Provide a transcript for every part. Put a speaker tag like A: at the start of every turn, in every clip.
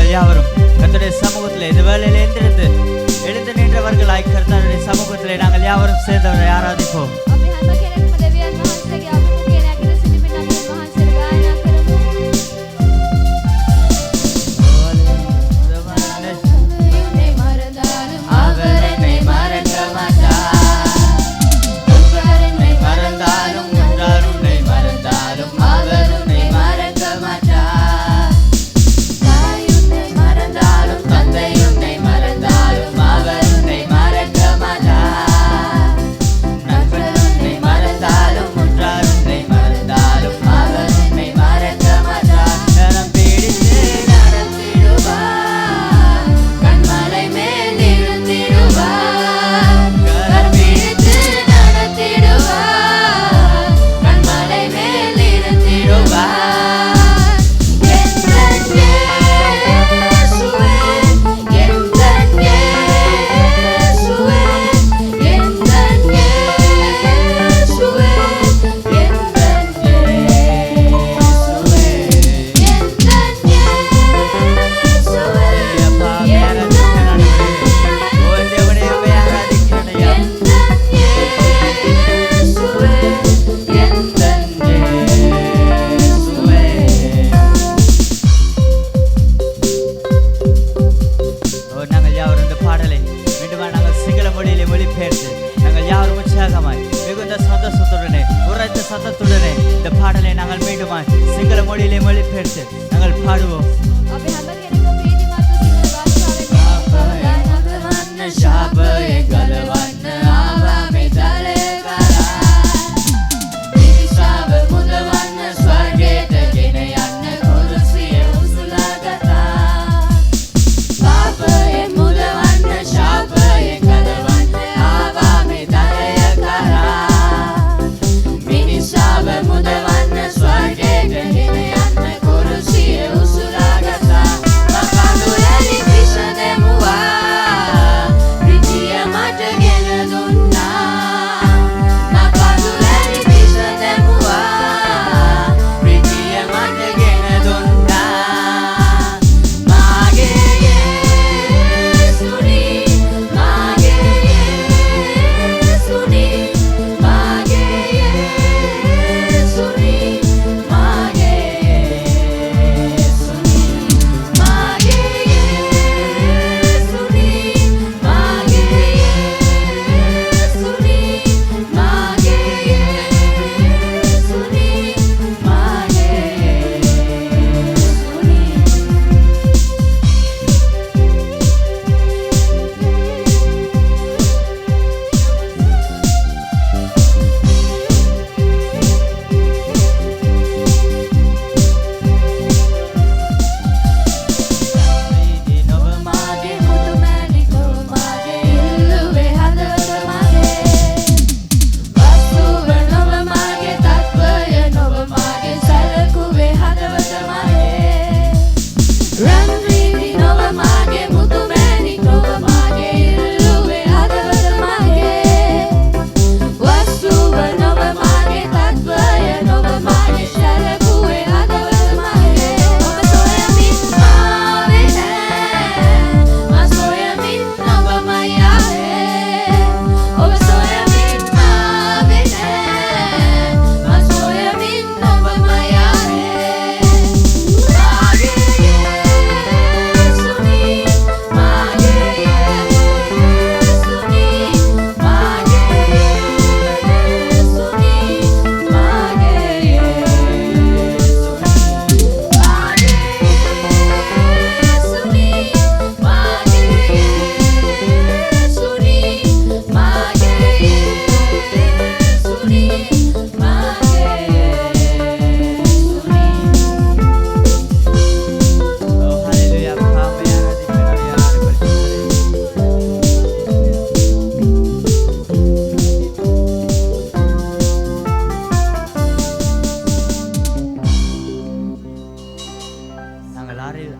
A: நாங்கள் யாவரும் கர்த்தருடைய சமூகத்தில் இந்த வேளையில் எழுந்து நின்றவர்களாய் கர்த்தருடைய சமூகத்தில் நாங்கள் யாவரும் சேர்ந்தவரை ஆராதிப்போம். சத்தத்துடனே இந்த பாடலை நாங்கள் மீண்டுமாய் சிங்கள மொழியிலே மொழிபெயர்த்து நாங்கள் பாடுவோம்.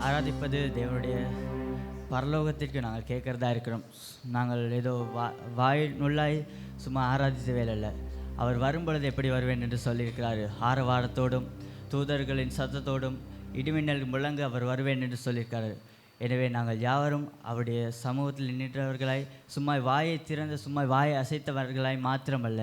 A: ஆராதிப்பது தேவனுடைய பரலோகத்திற்கு நாங்கள் கேட்குறதா இருக்கிறோம். நாங்கள் ஏதோ வாய் நுள்ளாய் சும்மா ஆராதித்த வேலை இல்லை. அவர் வரும்பொழுது எப்படி வருவேன் என்று சொல்லியிருக்கிறாரு. ஆரவாரத்தோடும் தூதர்களின் சத்தத்தோடும் இடிமின்னல் முழங்க அவர் வருவேன் என்று சொல்லியிருக்காரு. எனவே நாங்கள் யாவரும் அவருடைய சமூகத்தில் நின்றவர்களாய் சும்மா வாயை திறந்து சும்மா வாயை அசைத்தவர்களாய் மாத்திரமல்ல,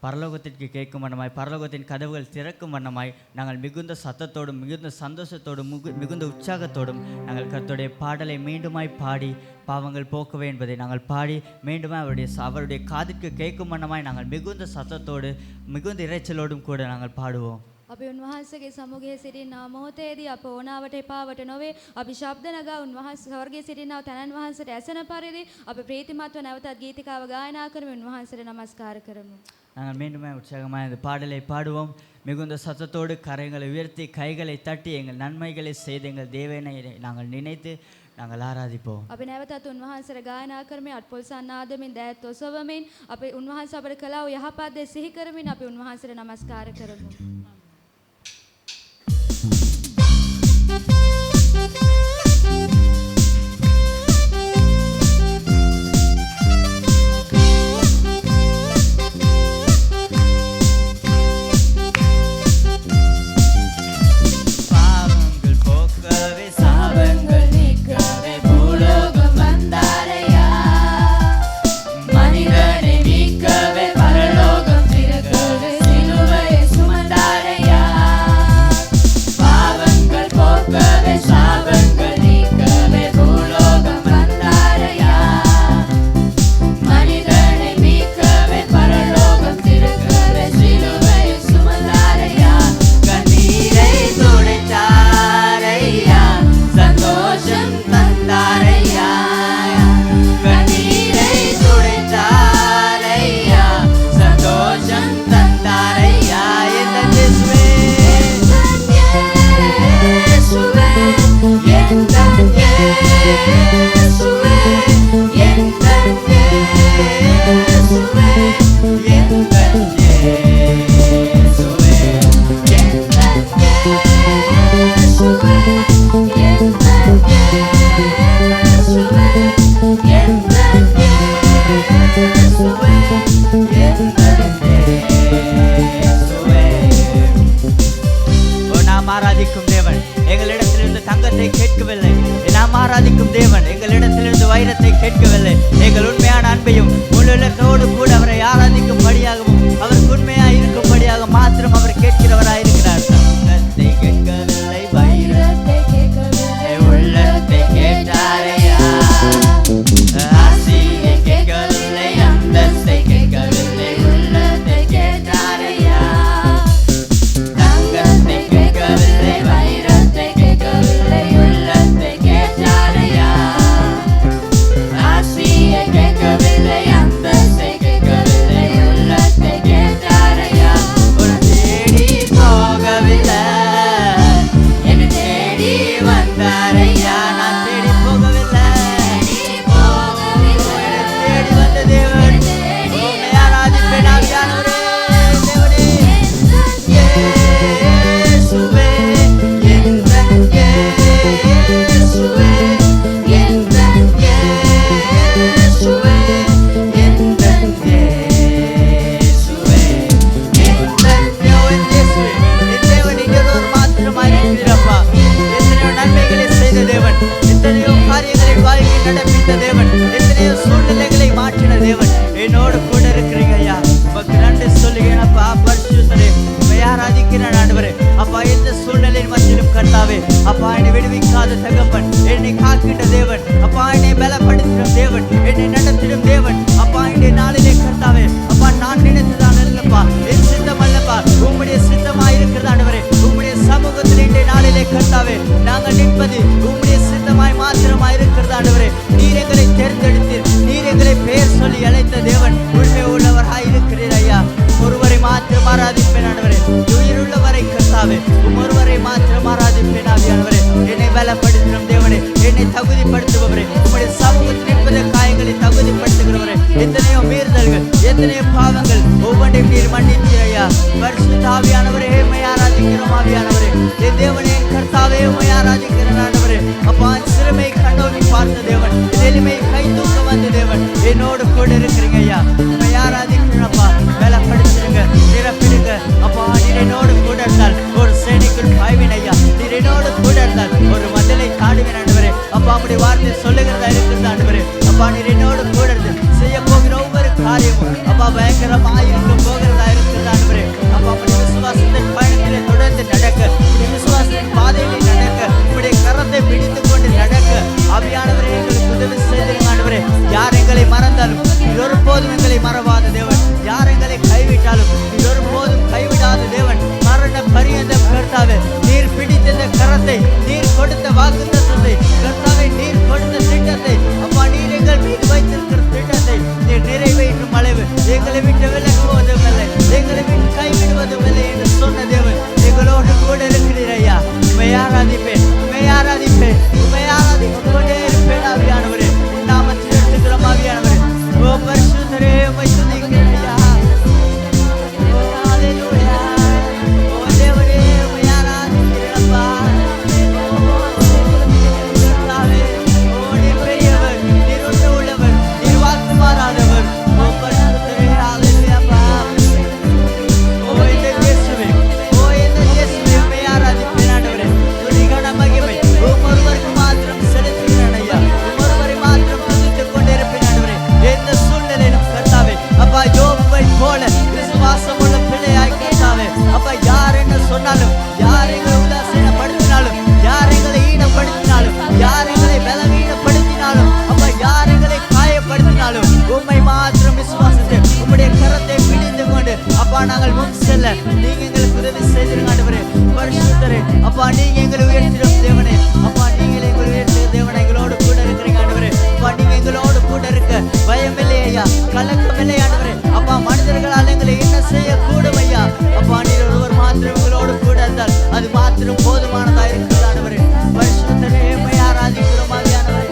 A: பரலோகத்திற்கு கேட்கும் வண்ணமாய் பரலோகத்தின் கதவுகள் திறக்கும் வண்ணமாய் நாங்கள் மிகுந்த சத்தத்தோடும் மிகுந்த சந்தோஷத்தோடும் மிகுந்த உற்சாகத்தோடும் நாங்கள் கர்த்தருடைய பாடலை மீண்டுமாய் பாடி பாவங்கள் போக்கவே என்பதை நாங்கள் பாடி மீண்டுமாய் அவருடைய காதிற்கு கேட்கும் வண்ணமாய் நாங்கள் மிகுந்த சத்தத்தோடு மிகுந்த இறைச்சலோடும் கூட நாங்கள் பாடுவோம்.
B: අපි උන්වහන්සේගේ සමුගයේ සිටිනා මොහොතේදී අප ඕනාවට එපාවට නොවේ අපි ශබ්ද නගා උන්වහන්සේ ස්වර්ගයේ සිටිනා තනන් වහන්සේට ඇසෙන පරිදි අපි ප්‍රීතිමත්ව නැවතත් ගීතිකාව ගායනා කරමු උන්වහන්සේට නමස්කාර කරමු. நாங்கள் மீண்டுமே உற்சாகமாக இந்த பாடலை பாடுவோம். மிகுந்த சத்தத்தோடு கரங்களை உயர்த்தி கைகளை தட்டி எங்கள் நன்மைகளை செய்து எங்கள் தேவனை நாங்கள் நினைத்து நாங்கள் ஆராதிப்போம். අපි නැවතත් උන්වහන්සේට ගායනා කරමින් අත්පොල්සන් නාදමින් දෑත් ඔසවමින් අපි උන්වහන්සේ අපට කළා වූ යහපත් දේ සිහි කරමින් අපි උන්වහන්සේට නමස්කාර කරමු.
A: ஒரு மதலை தாடுவேன் ஆண்டவரே. அப்பா அப்பா உம்முடைய வார்த்தை சொல்லுகிறதா இருக்கிறது ஆண்டவரே. அப்பா நீர் என்னோடு கூட இருந்து செய்ய போகிற ஒவ்வொரு காரியமும் அப்பா பயங்கரமாக இருக்க போகிறதா இருக்கிறது ஆண்டவரே. அப்பா உம்முடைய விசுவாசத்தின் பயணத்திலே தொடர்ந்து நடக்க, உம்முடைய விசுவாசத்தின் பாதையிலே நடக்க, உம்முடைய கரத்தை பிடித்து கொண்டு நடக்க ஆவியானவரே எங்களுக்கு உதவி செய்திருங்க ஆண்டவரே. யார் எங்களை மறந்தாலும் நீர் ஒருபோதும் எங்களை மறவாத தேவன். யார் எங்களை கைவிட்டாலும் நீர் ஒருபோதும் கைவிடாத தேவன். மரண பரியந்தம் கர்த்தாவே நீர் பிடித்த கரத்தை, நீர் கொடுத்த வாக்குத்தத்தத்தை கர்த்தாவே, நீர் கொடுத்த திட்டத்தை அப்பா நீர் எங்கள் மீது வைத்திருக்கிற திட்டத்தை நீர் நிறைவேற்றும் அளவு எங்களை விட்டு விலகுவதும் இல்லை, எங்களை விட்டு கைவிடுவதும் இல்லை என்று சொன்ன தேவன் எங்களோடு கூட இருக்கிறீர் ஐயா. உம்மை ஆராதிப்பேன், உம்மை ஆராதிப்பேன், உம்மை ஆராதித்துக் கொண்டே இருப்பேன் ஆவியானவரே. நாமத்தில் எடுத்துக்கிறோம் ஆவியானவரே. ஓ பரிசுத்தரே உம்மை துதிக்கிறேன் ஐயா. ஓ ஹalleluya. ஓ தேவனே உம்மை ஆராதிக்கிறேன் அப்பா. கர்த்தாவே ஓ நீர் பெரியவர், நீர் உண்மை உள்ளவர், நீர் வாக்கு மாறாதவர். ஓ பரிசுத்தரே ஹalleluya அப்பா. ஓ இந்த இயேசுவே, ஓ இந்த இயேசுவே உம்மை ஆராதிப்பேன் ஆண்டவரே. துதி கன மகிமை ஒருவருக்கு மாத்திரம் செலுத்துகிறேன் ஐயா. ஒருவரை மாத்திரம் துதித்துக் கொண்டிருப்பேன் ஆண்டவரே. எந்த சூழ்நிலையிலும் கர்த்தாவே அப்பா யோபை போல விசுவாசம் உள்ள பிள்ளையாய் கர்த்தாவே அப்பா யார் என்ன சொன்னாலும், யார் எங்களை உதாசீனப்படுத்தினாலும், யார் எங்களை ஈனப்படுத்தினாலும், யார் எங்களை பலவீனப்படுத்தினாலும், அப்பா யார் எங்களை காயப்படுத்தினாலும் உம்மை மாத்திரம் விசுவாசத்தை உம்முடைய கரத்தை பிடித்து கொண்டு அப்பா நாங்கள் முன் செல்ல நீங்க எங்களுக்கு உதவி செய்திருங்க ஆண்டவரே. பரிசுத்தரே அப்பா நீங்க எங்களை உயர்த்திடும் தேவனே. அப்பா நீங்கள் எங்களை உயர்த்திய தேவனே, எங்களோடு கூட இருக்கிறீங்க ஆண்டவரே. அப்பா நீங்க எங்களோடு கூட இருக்க பயமில்லை ஐயா, கலக்கம் இல்லை ஆண்டவரே. அப்பா மனிதர்களால் எங்களை என்ன செய்யக்கூடும் ஐயா. அப்பா நீர் ஒருவர் மாத்திரம் எங்களோடு கூட இருந்தால் அது மாத்திரம் போதுமானதா இருக்கிறது ஆண்டவரே. பரிசுத்தரே உம்மை ஆராதிக்கிறோம் ஆவியானவரே.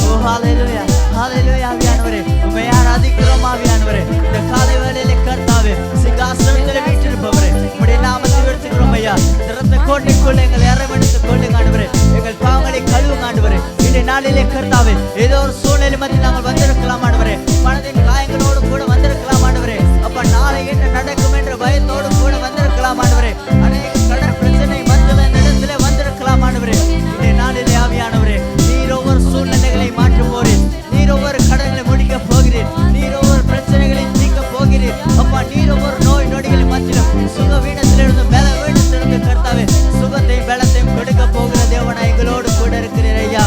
A: ஓ ஹalleluya, ஹalleluya ஆவியானவரே. உம்மை ஆராதிக்கிறோம் ஆவியானவரே. இந்த காலை வேளையிலே கர்த்தாவே சிங்காசனத்திலே வீற்றிருப்பவரே உம்முடைய நாமத்தை உயர்த்துகிறோம் ஐயா. திறந்த கோட்டைக்குள் எங்களை அரவணைத்துக் கொள்ளுங்க ஆண்டவரே. எங்கள் பாவங்களை கழுவுங்க ஆண்டவரே. இந்த நாளிலே கர்த்தாவே ஏதோ ஒரு சூழ்நிலை மத்தியில் நாங்கள் வந்திருக்கலாம் ஆண்டவரே. மனதின் காயங்களோடு கூட வந்திருக்கலாம் ஆண்டவரே. அப்ப நாளை என்ன நடக்கும் என்ற பயத்தோடு கூட வந்திருக்கலாம் ஆண்டவரே. அநேக கடன் பிரச்சனை மத்தியில் இடத்திலே வந்திருக்கலாம் ஆண்டவரே. இந்த நாளிலே ஆவியானவரே நீர் ஒவ்வொரு சூழ்நிலைகளை மாற்றும் போகிறீர், நீர் ஒவ்வொரு கடன்களை முடிக்க போகிறீர், நீர் ஒவ்வொரு பிரச்சனைகளை தீர்க்க போகிறீர். அப்பா நீர் ஒவ்வொரு நோய் நொடிகளை மத்தியிலும் சுக வீணத்திலிருந்து பல வீணத்திலிருந்து கர்த்தாவே சுகத்தையும் பலத்தையும் கொடுக்க போகிற தேவனா எங்களோடு கூட இருக்கிறீர் ஐயா.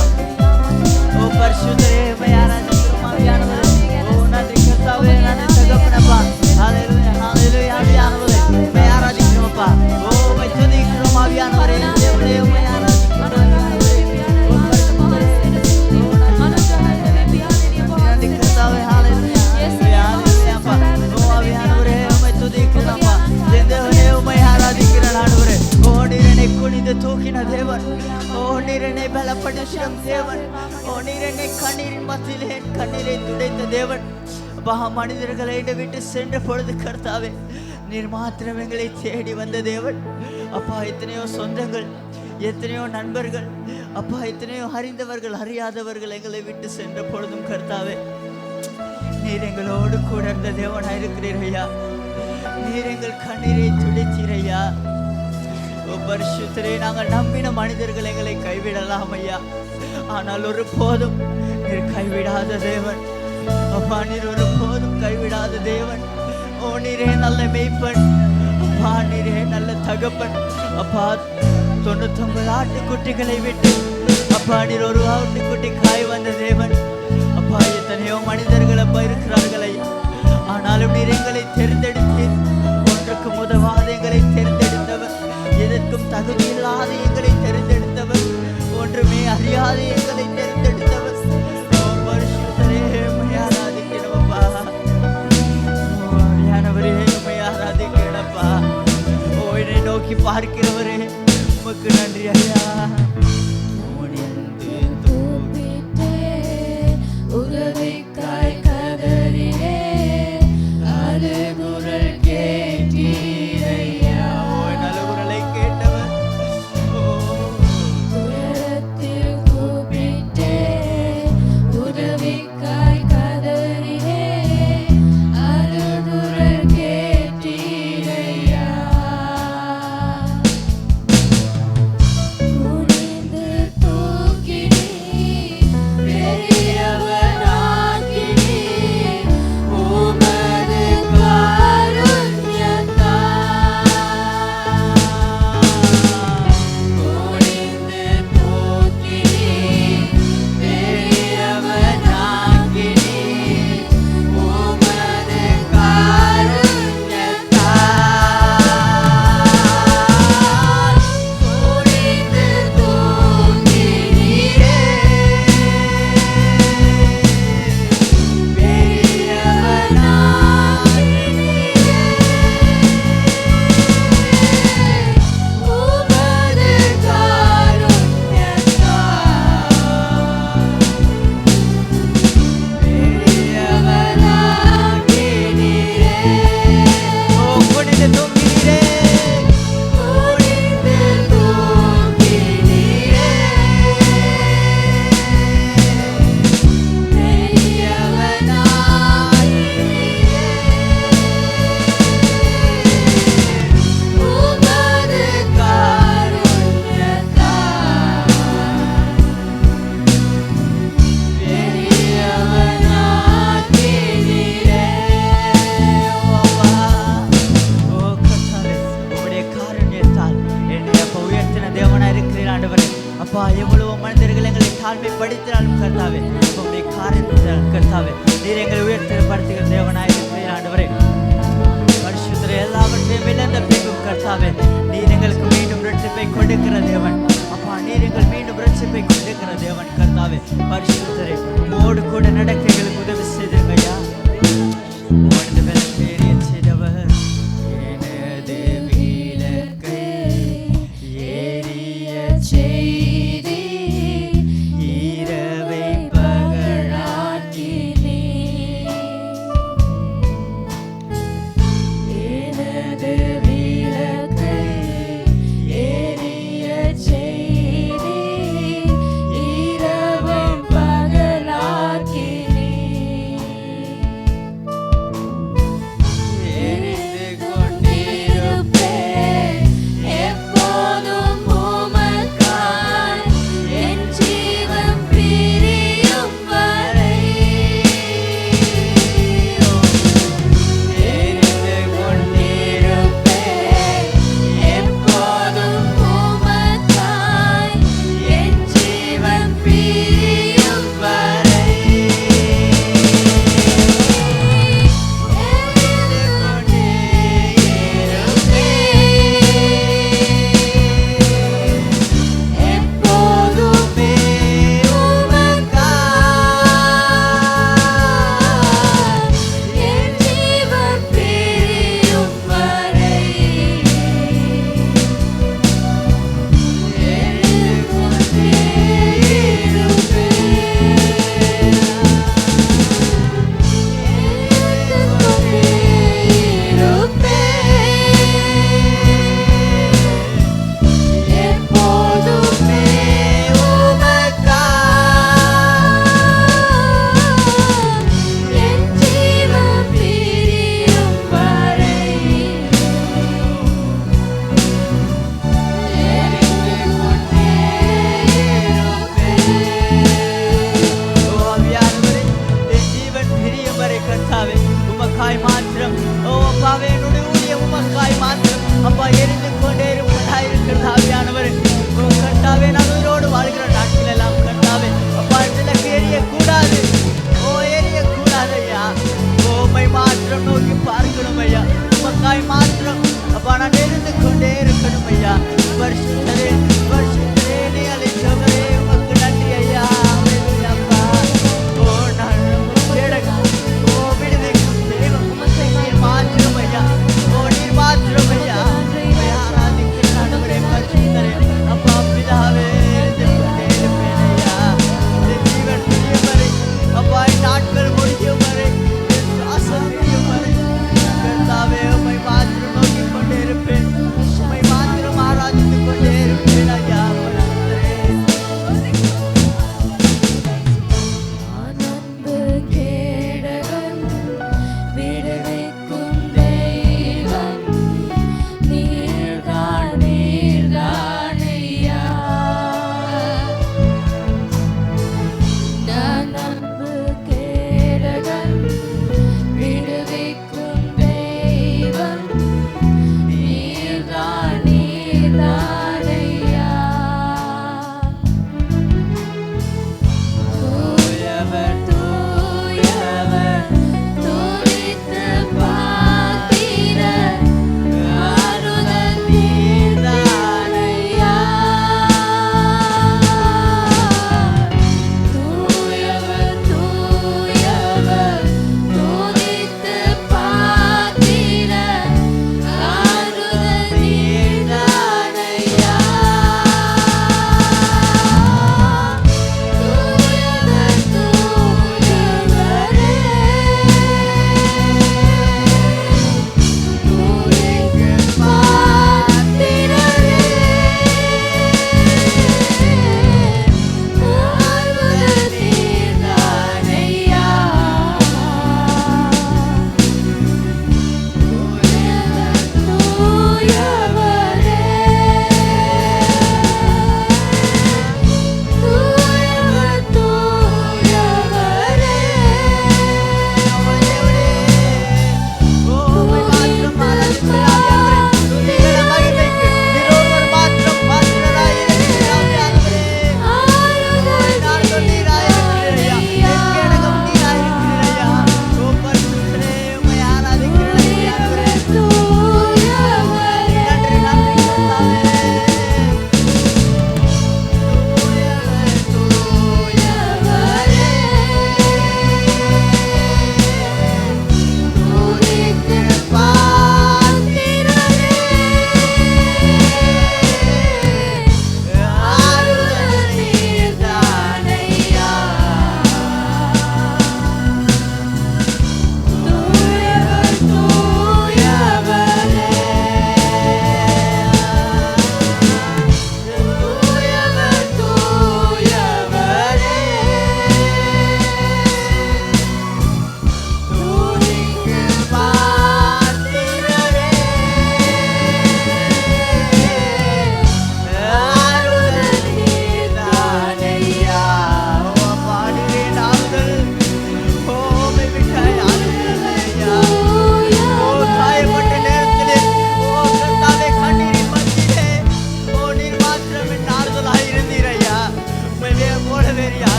A: ஓ பரிசுத்தரே உம்மை ஆராதிக்கிறோம் ஆவியானவரே. ஓ நன்றி கர்த்தாவே, நன்றி தகப்பனப்பா. ஹalleluya, ஹalleluya ஆவியானவரே உம்மை ஆராதிக்கிறோம் அப்பா. ஓ உம்மை துதிக்கிறோம் ஆவியானவரே. தேவனே உம்மை ஆராதிக்கிறோம் ஆவியானவரே. ஓ பரிசுத்தரே நன்றி கர்த்தாவே. ஹalleluya, ஹalleluya அப்பா. ஓ ஆவியானவரே உம்மை துதிக்கிறோம் அப்பா. தேவனே உம்மை ஆராதிக்கிறேன் ஆண்டவரே. ஓ நீர் என்னை குனிந்து தூக்கின தேவன், ஓ நீர் என்னை பலப்படுத்தின தேவன், ஓ நீர் என்னை கண்ணீரின் மத்தியிலே என் கண்ணீரை துடைத்த தேவன். அப்பா மனிதர்களை விட்டு சென்ற பொழுது கர்த்தாவே நீர் மாத்திரம் எங்களை தேடி வந்த தேவன். அப்பா எத்தனையோ சொந்தங்கள், எத்தனையோ நண்பர்கள், அப்பா எத்தனையோ அறிந்தவர்கள் அறியாதவர்கள் எங்களை விட்டு சென்ற பொழுதும் கர்த்தாவே நீர் எங்களோடு கூட இருந்த தேவனா இருக்கிறீர் ஐயா. நீர் எங்கள் கண்ணீரை துடைத்தீர் ஐயா. ஓ பரிசுத்தரே, நாங்கள் நம்பின மனிதர்கள் எங்களை கைவிடலாம் ஐயா, ஆனால் ஒரு போதும் நீர் கைவிடாத தேவன். அப்பா நீர் ஒரு போதும் கைவிடாத தேவன். ஓ நீரே நல்ல மேய்ப்பன், அப்பா நீரே நல்ல தகப்பன். அப்பா 99 ஆட்டுக்குட்டிகளை விட்டு அப்பா நீர் ஒரு ஆட்டுக்குட்டி காய் வந்த தேவன். அப்பா எத்தனையோ மனிதர்கள் அப்பா இருக்கிறார்கள் ஐயா, ஆனாலும் நீர் எங்களை தெரிந்தெடுத்தீர். ஒன்றுக்கும் உதவாத எங்களை தெரிந்தெடுத்தவர், எதற்கும் தகுதி இல்லாத எங்களை தெரிந்தெடுத்தவர், ஒன்றுமே அறியாத எங்களை தெரிந்தெடுத்தவர். ஓ பரிசுத்தரே உம்மை ஆராதிக்கிறோம்ப்பா. ஓ ஆவியானவரே உம்மை ஆராதிக்கிறோம்ப்பா. ஓ என்னை நோக்கி பார்க்கிறவரே உமக்கு நன்றி ஐயா.
B: உதவிக்காய் கதறினே, அது குரல் கேட்டீரையா.
A: நல்ல குரலை கேட்டவர்.
B: உயரத்தில் கூப்பிட்டே, உதவிக்காய் கதறினே, அது குரல் கேட்டீரையா.
A: அப்பா எவ்வளவு மனிதர்கள் எங்களை தாழ்மைப்படுத்தினாலும் கர்த்தாவே உங்களுடைய காரியத்தினால் கர்த்தாவே நீர் எங்களை உயர்த்தப்படுத்துகிற தேவனாய் இருக்கிறீர் ஆண்டவரே. பரிசுத்தரே, எல்லாவற்றையும் இழந்த பின்பும் கர்த்தாவே நீர் எங்களுக்கு மீண்டும் இரட்சிப்பை கொடுக்கிற தேவன். அப்பா நீர் எங்கள் மீண்டும் இரட்சிப்பை கொடுக்கிற தேவன் கர்த்தாவே. பரிசுத்தரே, உம்மோடு கூட நடக்க எங்களுக்கு உதவி செய்திருங்க ஐயா. உமது விளக்கை எரியச் செய்தவர் எனது விளக்கை எரியச் செய்தி இரவை பகலாக்கினே. எனது விளக்கை எரியச் செய்தி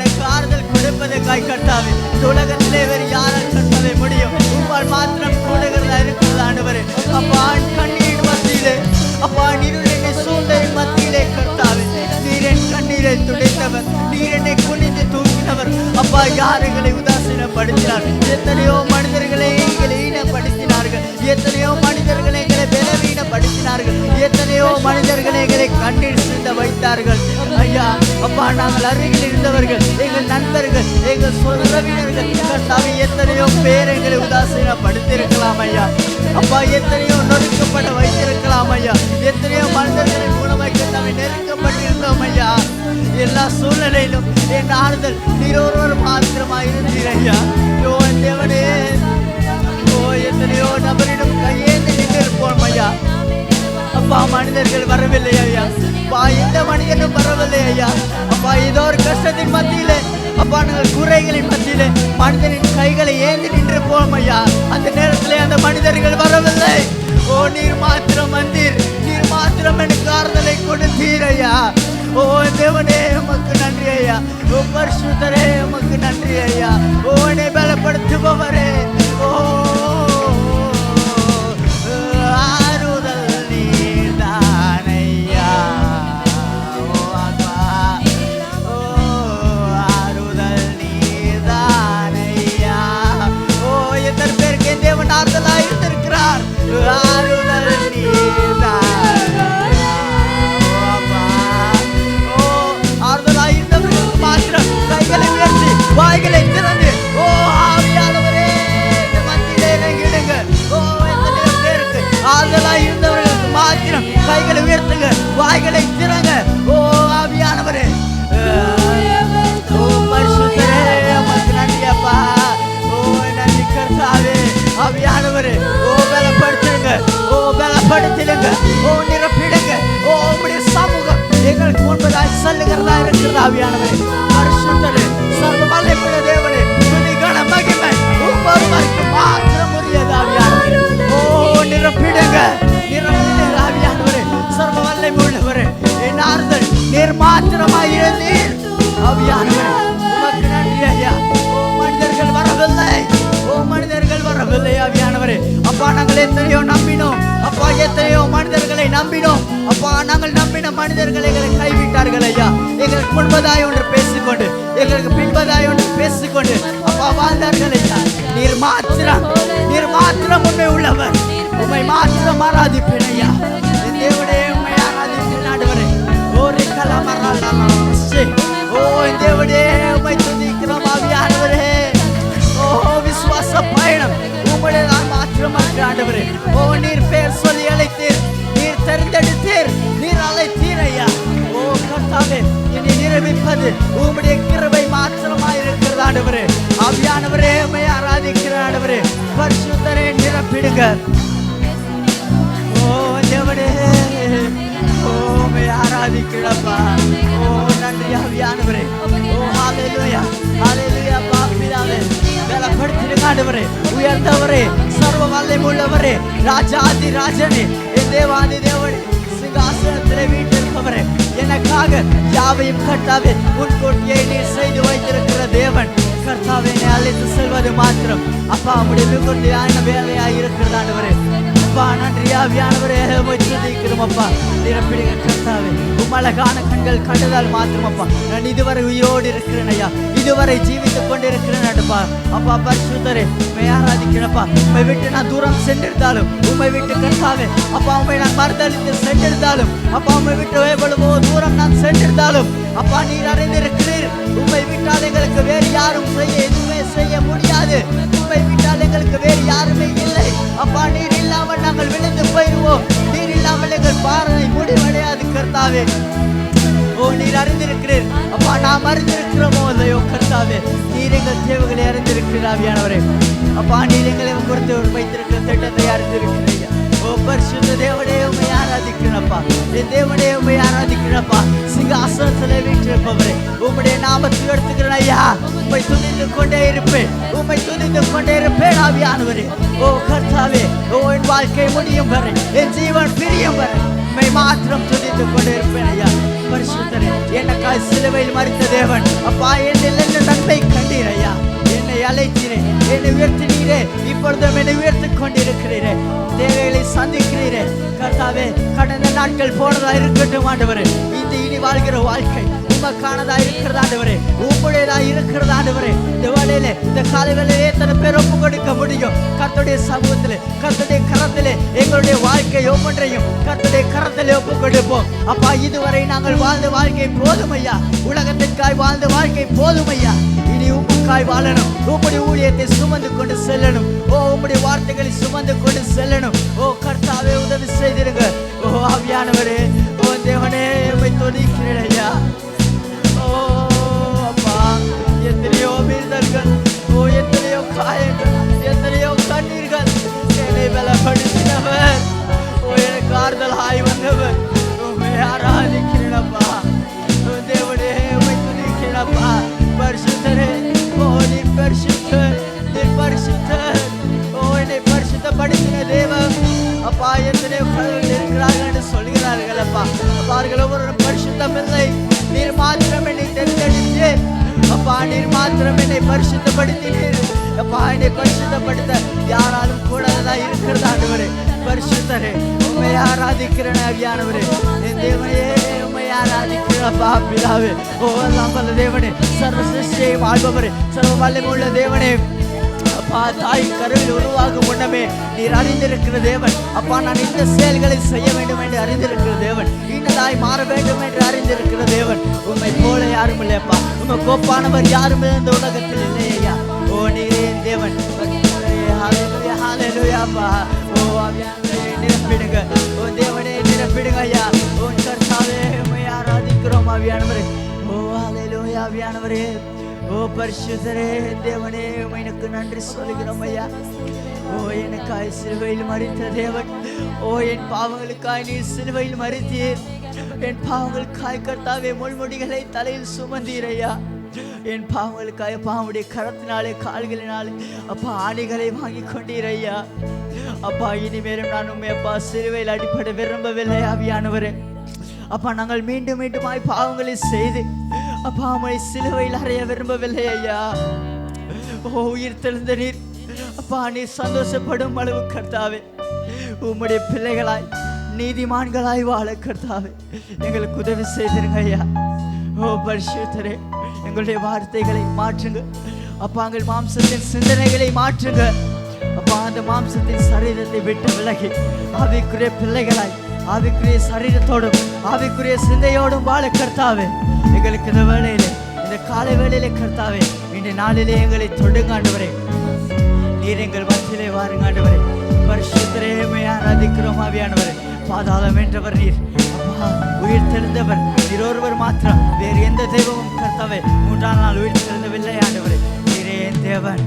A: எனக்கு ஆறுதல் கொடுப்பதற்காய் கர்த்தாவே. இந்த உலகத்திலே வேறு யாரால் கர்த்தாவே முடியும்? உம்மால் மாத்திரம் கூடுகிறதா இருக்கிறது ஆண்டவரே. அப்பா கண்ணீர் மத்தியிலே, அப்பா நீர் என்னை சூழ்ந்த மத்தியிலே கர்த்தாவே, நீர் என் கண்ணீரை துடைத்தவர், நீர் என்னை குனிந்து தூக்கினவர். அப்பா யார் எங்களை உதாசீனப்படுத்தினார்? எத்தனையோ மனிதர்களை எங்களை ஈனப்படுத்தினார்கள், எத்தனையோ மனிதர்களை எங்களை பலவீனப்படுத்தினார்கள், எத்தனையோ மனிதர்களை எங்களை கண்ணீர் சிந்த வைத்தார்கள் ஐயா. அப்பா நாங்கள் அருகில் இருந்தவர்கள், எங்கள் நண்பர்கள், எங்கள் உறவினர்கள் கர்த்தாவே எத்தனையோ பேர் எங்களை உதாசீனப்படுத்தியிருக்கலாம் ஐயா. அப்பா எத்தனையோ நொறுக்கப்பட வைத்திருக்கலாம் ஐயா. எத்தனையோ மனிதர்களை மூலமாக கர்த்தாவே நெருக்கப்பட்டிருந்தோம் ஐயா. எல்லா சூழ்நிலையிலும் என் ஆறுதல் நீர் ஒருவர் மாத்திரமாக இருந்தீர் ஐயா. ஓ தேவனே, ஓ எத்தனையோ நபரிடம் கையேந்தி நின்றிருப்போம் ஐயா. அப்பா மனிதர்கள் வரவில்லை ஐயா. அப்பா எந்த மனிதனும் வரவில்லை ஐயா. அப்பா ஏதோ ஒரு கஷ்டத்தின் மத்தியிலே, அப்பா நாங்கள் குறைகளின் மத்தியிலே மனிதனின் கைகளை ஏந்தி நின்று போம் ஐயா. அந்த நேரத்திலே அந்த மனிதர்கள் வரவில்லை. ஓ நீர் மாத்திரம் வந்தீர், நீர் மாத்திரம் எனக்கு ஆறுதலை கொடுத்தீர் ஐயா. ஓ தேவனே உமக்கு நன்றி ஐயா. ஓ பரிசுத்தரே உமக்கு நன்றி ஐயா. ஓ என்னை பலப்படுத்துபவரே, ஓ ஆறுதல் நீர்தான் ஐயா. ஓ அப்பா, ஓ ஆறுதல் நீர்தான் ஐயா. ஓ எத்தனை பேருக்கு என் தேவன் ஆறுதலாக இருந்திருக்கிறார். ஆறுதல் நீர்தான் கைகளை உயர்த்தி வாய்களை திறந்து ஓ ஆவியானவரே இந்த மத்தியிலே இறங்கிடுங்க. ஓ எத்தனையோ பேருக்கு ஆறுதலாய் இருந்தவர்களுக்கு மாத்திரம் கைகளை உயர்த்துங்க, வாய்களை திறங்க. ஓ ஆவியானவரே, ஓ பரிசுத்தரே உமக்கு நன்றி அப்பா. ஓ நன்றி கர்த்தாவே. ஆவியானவரே ஓ பலப்படுத்துங்க, ஓ பலப்படுத்திடுங்க, ஓ நிரப்பிடுங்க. ஓ உம்முடைய சமூகம் எங்களுக்கு முன்பதாய் செல்லுகிறதா இருக்கிறது ஆவியானவரே. பரிசுத்தரே சர்வ வல்லமையுள்ள தேவனே, துதி கன மகிமை ஒவ்வொருவருக்கும் மாத்திரம் உரியது ஆவியானவரே. ஓ நிரப்பிடுங்க, நிரப்பிடுங்க ஆவியானவரே. சர்வ வல்லமையுள்ளவரே, என் ஆறுதல் நீர் மாத்திரமாய் இருந்தீர் ஆவியானவரே. உமக்கு நன்றி ஐயா. ஓ மனிதர்கள் வரவில்லை, ஓ மனிதர்கள் வரவில்லை ஆவியானவரே. அப்பா நாங்கள் எத்தனையோ நம்பினோம் அப்பா, எத்தனையோ மனிதர்களை நம்பினோம் அப்பா. நாங்கள் நம்பின மனிதர்களை எங்களை கைவிட்டார்கள் ஐயா. எங்களுக்கு முன்பதாய் ஒன்று பேசிக்கொண்டு, எங்களுக்கு பின்பதாய் ஒன்று பேசிக்கொண்டு அப்பா வாழ்ந்தார்கள் ஐயா. நீர் மாத்திரம், நீர் மாத்திரம் உண்மை உள்ளவர். உண்மை மாத்திரம் ஆராதிப்பேன் ஐயா. தேவனே உண்மை ஆராதிப்பேன் ஆண்டவரே. ஓரி கலமரா ஓ தேவனே உண்மை துதிக்கிறோம் ஆவியானவரே. ஓ விசுவாச பயணம் உம்முடைய நான் மாத்திரம் ஆண்டவரே. ஓ நீர் பேர் சொல்லி அழைத்தீர், நீர் தெரிந்தெடுத்தீர், நீர் அழைத்தீர் ஐயா. ஓ கர்த்தாவே என்னை நிரூபிப்பது உம்முடைய கிருபை மாத்திரமாய் இருக்கிறது ஆண்டவரே. ஆவியானவரே உம்மை ஆராதிக்கிற ஆண்டவரே. பரிசுத்தரே நிரப்பிடுங்க. ஓ தேவனே ஓ உம்மை ஆராதிக்கிறப்பா. ஓ நன்றி ஆவியானவரே. ஓ ஹalleluya ஹalleluya பாப்பிதாவே. பலப்படுத்திடுங்க ஆண்டவரே. உயர்ந்தவரே, சர்வ வல்லமையுள்ளவரே, ராஜாதி ராஜனே, என் தேவாதி தேவனே, சிங்காசனத்திலே வீற்றிருப்பவரே, எனக்காக யாவையும் கர்த்தாவே முன்கூட்டியே நீர் செய்து வைத்திருக்கிற தேவன் கர்த்தாவே என்னை அழைத்து செல்வது மாத்திரம் அப்பா உம்முடைய மிகுதியான வேலையாய் இருக்கிறது ஆண்டவரே. அப்பா நன்றி ஆவியானவரே. துதிக்கிறோம் அப்பா. நிரப்பிடுங்க கர்த்தாவே. உம் அழகான கண்கள் கண்டதால் மாத்திரம் அப்பா நான் இதுவரை உயிரோடு இருக்கிறேன் ஐயா. இதுவரை ஜீவித்துக் கொண்டிருக்கிறேன் அப்பா. அப்பா பரிசுத்தரே உம்மை ஆராதிக்கிறப்பா. உம்மை விட்டு நான் தூரம் சென்றிருந்தாலும், உம்மை விட்டு கர்த்தாவே அப்பா உம்மை நான் மறுதளித்து சென்றிருந்தாலும், அப்பா உம்மை விட்டு எவ்வளவோ தூரம் நான் சென்றிருந்தாலும் அப்பா நீர் அறிந்திருக்கிறீர். உம்மை விட்டால் எங்களுக்கு வேறு யாரும் எதுவுமே செய்ய முடியாது. உம்மை விட்டால் எங்களுக்கு வேறு யாருமே இல்லை அப்பா. நீர் இல்லாமல் நாங்கள் விழுந்து போயிடுவோம். நீர் இல்லாமல் எங்கள் பாறை முடிவடையாது கர்த்தாவே. ஓ நீர் அறிந்திருக்கிறீர் அப்பா. நாம் அறிந்திருக்கிறோமோ இல்லையோ கர்த்தாவே, நீர் எங்கள் தேவைகளை அறிந்திருக்கிறீர் ஆவியானவரே. அப்பா நீர் எங்களை குறித்து வைத்திருக்கிற திட்டத்தை அறிந்திருக்கிறீர். ஓ பரிசுத்த தேவனே உம்மை ஆராதிக்கிறப்பா. என் தேவனே உம்மை ஆராதிக்கிறப்பா. சிங்காசனத்திலே வீற்றிருப்பவரே உம்முடைய நாமத்தை எடுத்துக்கிறேன் ஐயா. உம்மை துதித்து கொண்டே இருப்பேன், உம்மை துதித்து கொண்டே இருப்பேன் ஆவியானவரே. ஓ கர்த்தாவே, ஓ என் வாழ்க்கை முடியும் வரை, என் ஜீவன் பிரியும் வரை உம்மை மாத்திரம் துதித்து கொண்டே இருப்பேன் ஐயா. பரிசுத்தரே எனக்காய் சிலுவையில் மறித்த தேவன். அப்பா என்னில் என்ன நன்மை கண்டீர் ஐயா. என்னை அழைத்தீரே, என்னை உயர்த்தினீரே, இப்பொழுதும் என்னை உயர்த்திக் கொண்டிருக்கிறீரே, தேவைகளை சந்திக்கிறீரே கர்த்தாவே. கடந்த நாட்கள் போனதா இருக்கட்டும் ஆண்டவரே, இந்த இனி வாழ்கிற வாழ்க்கை உமக்கானதா இருக்கிறது ஆண்டவரே, உம்முடையதா இருக்கிறது ஆண்டவரே. இந்த வேளையிலே, இந்த காலை வேளையிலே எத்தனை பேர் ஒப்பு கொடுக்க முடியும் கர்த்தருடைய சமூகத்திலே, கர்த்தருடைய கரத்திலே எங்களுடைய வாழ்க்கை ஒவ்வொன்றையும் கர்த்தருடைய கரத்திலே ஒப்பு கொடுப்போம். அப்பா, இதுவரை நாங்கள் வாழ்ந்த வாழ்க்கை போதும் ஐயா, உலகத்திற்காய் வாழ்ந்த வாழ்க்கை போதும் ஐயா. இனி உம்முக்காய் வாழணும், உம்முடைய ஊழியத்தை சுமந்து கொண்டு செல்லணும், ஓ உம்முடைய வார்த்தைகளை சுமந்து கொண்டு செல்லணும். ஓ கர்த்தாவே, உதவி செய்திருங்க. ஓ ஆவியானவரே, ஓ தேவனே, உம்மை துதிக்கிறேன் ஐயா. ஓ அப்பா, எத்தனையோ மீறுதல்கள், ஓ எத்தனையோ காயங்கள், எத்தனையோ கண்ணீர்கள், என்னை பலப்படுத்தினவர், ஓ எனக்கு ஆறுதலாய் வந்தவர், உம்மை ஆராதிக்கிறேனப்பா. ஓ தேவனே, உம்மை துதிக்கிறேனப்பா. பரிசுத்தரே, ஓ நீ பரிசுத்தர், நீ பரிசுத்தர், ஓ என்னை பரிசுத்தப்படுத்தின தேவன். அப்பா, எத்தனையோ கடவுள் இருக்கிறார்கள் என்று சொல்கிறார்கள் அப்பா. அவர்கள் ஒவ்வொரு பரிசுத்தம் இல்லை, நீர் மாத்திரம் என்னை தெரிந்தெடுத்து அப்பா, நீர் மாத்திரம் என்னை பரிசுத்தப்படுத்தினீர் அப்பா. என்னை பரிசுத்தப்படுத்த யாராலும் கூடாததா இருக்கிறது ஆண்டவரே. பரிசுத்தரே, உம்மை ஆராதிக்கிறேன் ஆவியானவரே. என் தேவனையே, உம்மை ஆராதிக்கிறப்பா பிதாவே. ஓ எல்லாம் வல்ல தேவனே, சர்வ சிருஷ்டியை வாழ்பவரே, சர்வ வல்லமையுள்ள தேவனே. அப்பா, தாய் கருவில் உருவாகும் முன்னமே நீர் அறிந்திருக்கிற தேவன். அப்பா, நான் இந்த செயல்களை செய்ய வேண்டும் என்று அறிந்திருக்கிற தேவன், இன்னதாய் மாற வேண்டும் என்று அறிந்திருக்கிற தேவன். உம்மை போல யாரும் இல்லையப்பா, உம்மை கோப்பானவர் யாரும் இந்த உலகத்தில் இல்லை ஐயா. ஓ நீரே தேவன். ஹல்லேலூயா, ஹல்லேலூயா அப்பா. ஓ ஆவியானவரே, நிரப்பிடுங்க. ஓ தேவனே, நிரப்பிடுங்க ஐயா. ஓ கர்த்தாவே, உம்மை ஆராதிக்கிறோம் ஆவியானவரே. ஓ ஹல்லேலூயா ஆவியானவரே. ஓ பரிசுத்தரே, தேவனே, உமக்கு நன்றி சொல்கிறோம் ஐயா. ஓ எனக்காய் சிலுவையில் மரித்த தேவன், ஓ என் பாவங்களுக்காய் நீ சிலுவையில் மரித்தீர். என் பாவங்களுக்காய் கர்த்தாவே முள்முடிகளை தலையில் சுமந்தீர் ஐயா. என் பாவங்களுக்காய் பாவமுடைய கரத்தினாலே கால்களினாலே அப்பா ஆணிகளை வாங்கி கொண்டீர் ஐயா. அப்பா, இனிமேலும் நான் உண்மை அப்பா சிலுவையில் அடிப்படை விரும்பவில்லை ஆவியானவரே. அப்பா, நாங்கள் மீண்டும் மீண்டுமாய் பாவங்களை செய்து அப்பா உம்மை சிலுவையில் அறைய விரும்பவில்லை ஐயா. ஓ உயிர் தெழுந்த நீர் அப்பா, நீர் சந்தோஷப்படும் அளவு கர்த்தாவே உம்முடைய பிள்ளைகளாய் நீதிமான்களாய் வாழ கர்த்தாவே எங்களுக்கு உதவி செய்திருங்க ஐயா. ஓ பரிசுத்தரே, எங்களுடைய வார்த்தைகளை மாற்றுங்க அப்பா, எங்கள் மாம்சத்தின் சிந்தனைகளை மாற்றுங்க அப்பா. அந்த மாம்சத்தின் சரீரத்தை விட்டு விலகி ஆவிக்குரிய பிள்ளைகளாய் ஆவிக்குரிய சரீரத்தோடும் ஆவிக்குரிய சிந்தையோடும் வாழ கர்த்தாவே எங்களுக்கு இந்த வேளையிலே, இந்த காலை வேளையிலே கர்த்தாவே, இந்த நாளிலே எங்களை தொடுங்க ஆண்டவரே. நீர் எங்கள் மத்தியிலே வாருங்க ஆண்டவரே. பரிசுத்தரே, உம்மை ஆராதிக்கிறோம் ஆவியானவரே. பாதாளம் வென்றவர் நீர் அப்பா, உயிர் தெழுந்தவர் நீர் ஒருவர் மாத்திரம், வேறு எந்த தெய்வமும் கர்த்தாவே மூன்றாம் நாள் உயிர் தெழுந்தவில்லை ஆண்டவரே. நீரே என் தேவன்.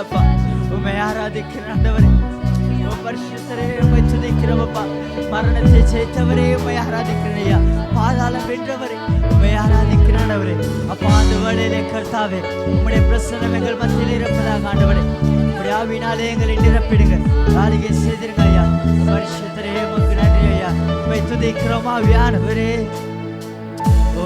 A: அப்பா. உம்மை ஆராதிக்கிற ஆண்டவரே, பரிசுத்தரே உம்மை துதிக்கிறோம் அப்பா. மரணத்தை ஜெயித்தவரே உம்மை ஆராதிக்கிறேன் ஐயா. பாதாளம் வென்றவரே உம்மை ஆராதிக்கிற ஆண்டவரே. அப்பா அந்த வேளையிலே கர்த்தாவே உம்முடைய பிரசன்னம் எங்கள் மத்தியில் இருப்பதாக ஆண்டவரே, உம்முடைய ஆவியினாலே எங்களை நிரப்பிடுங்க. ஆளுகை செய்திருங்க ஐயா. பரிசுத்தரே உமக்கு நன்றி ஐயா. உம்மை துதிக்கிறோம் ஆவியானவரே. ஓ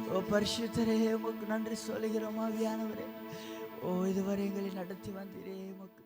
A: ஓ பரிசுத்தரே உமக்கு நன்றி சொல்லுகிறோம் ஆவியானவரே. ஓ இதுவரை எங்களை நடத்தி வந்தீரே உமக்கு